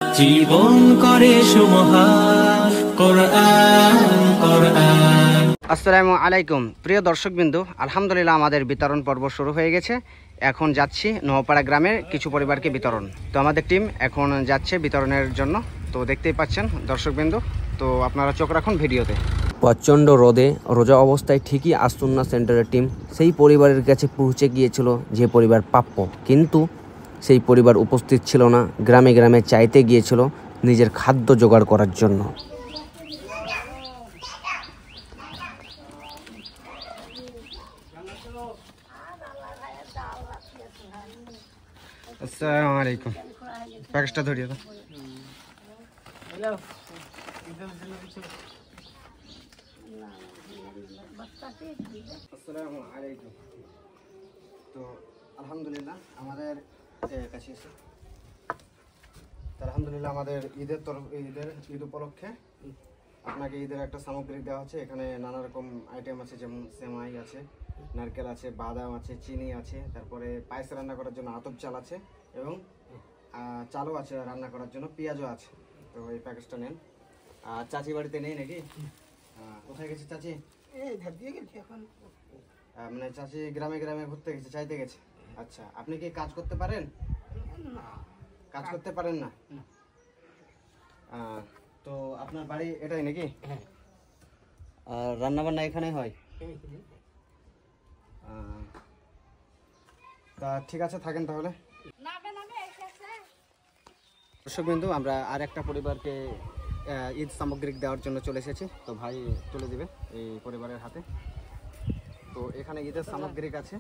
জীবন করে সুমহান কোরআন কোরআন। আসসালামু আলাইকুম প্রিয় দর্শকবৃন্দ, আলহামদুলিল্লাহ আমাদের বিতরণ পর্ব শুরু হয়ে গেছে। এখন যাচ্ছি নোয়াপাড়া গ্রামের কিছু পরিবারকে বিতরণ। তো আমাদের টিম এখন যাচ্ছে বিতরণের জন্য। তো দেখতেই পাচ্ছেন দর্শকবৃন্দ, তো আপনারা চোখ রাখুন ভিডিওতে। প্রচণ্ড রোদে রোজা অবস্থায় ঠিকই আসুন্না সেন্টারের টিম সেই পরিবারের কাছে পৌঁছে গিয়েছিল যে পরিবার প্রাপ্য, কিন্তু সেই পরিবার উপস্থিত ছিল না। গ্রামে গ্রামে চাইতে গিয়েছিল নিজের খাদ্য জোগাড় করার জন্য। আসসালামু আলাইকুম, প্যাকেজটা ধরিয়ে দাও। আসসালামু আলাইকুম। তো আলহামদুলিল্লাহ আমাদের কাছে এসে আলহামদুলিল্লাহ আমাদের ঈদ উপলক্ষে আপনাকে ঈদের একটা সামগ্রী দেওয়া হচ্ছে। এখানে নানা রকম আইটেম আছে, যেমন সেমাই আছে, নারকেল আছে, বাদাম আছে, চিনি আছে, তারপরে পায়েস রান্না করার জন্য আতপ চাল আছে এবং চালও আছে রান্না করার জন্য, পেঁয়াজও আছে। তো এই প্যাকেজটা নেন। আর চাচি বাড়িতে নেই নাকি? কোথায় গেছে চাচি? মানে চাচি গ্রামে গ্রামে ঘুরতে গেছে, চাইতে গেছে। আচ্ছা, আপনি কি কাজ করতে পারেন? কাজ করতে পারেন না? তো আপনার বাড়ি এটাই নাকি? আর রান্না বান্না এখানে হয়? তা ঠিক আছে, থাকেন তাহলে। দর্শকবৃন্দু, আমরা আর একটা পরিবারকে ঈদ সামগ্রী দেওয়ার জন্য চলে এসেছি। তো ভাই তুলে দিবে এই পরিবারের হাতে। তো এখানে ঈদের সামগ্রী আছে,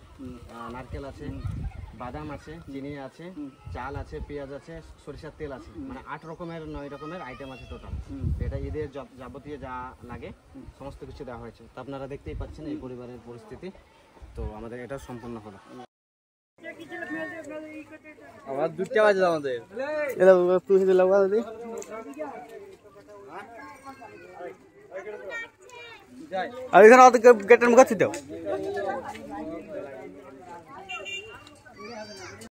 নারকেল আছে, বাদাম আছে, চিনি আছে, চাল আছে, পেঁয়াজ আছে, সরিষার তেল আছে, মানে 9 রকমের আইটেম আছে টোটাল। এটা ঈদের যাবতীয় যা লাগে সমস্ত কিছু দেওয়া হয়েছে। তো আপনারা দেখতেই পাচ্ছেন এই পরিবারের পরিস্থিতি। তো আমাদের এটা সম্পূর্ণ হলো। আমার 2টা বাজে আমাদের এটা তুই দিলাম দাদি আর এখানে গেটের মুখ আছে দাও।